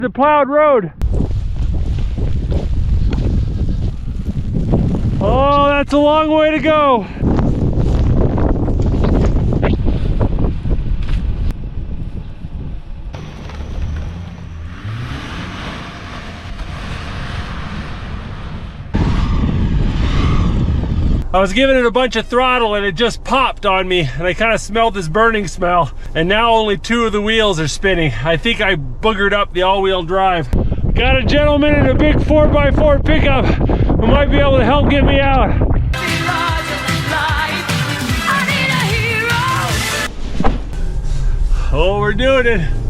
The plowed road. Oh, that's a long way to go. I was giving it a bunch of throttle and it just popped on me and I kind of smelled this burning smell, and now only 2 of the wheels are spinning. I think I boogered up the all-wheel drive. Got a gentleman in a big 4x4 pickup who might be able to help get me out. Oh, we're doing it.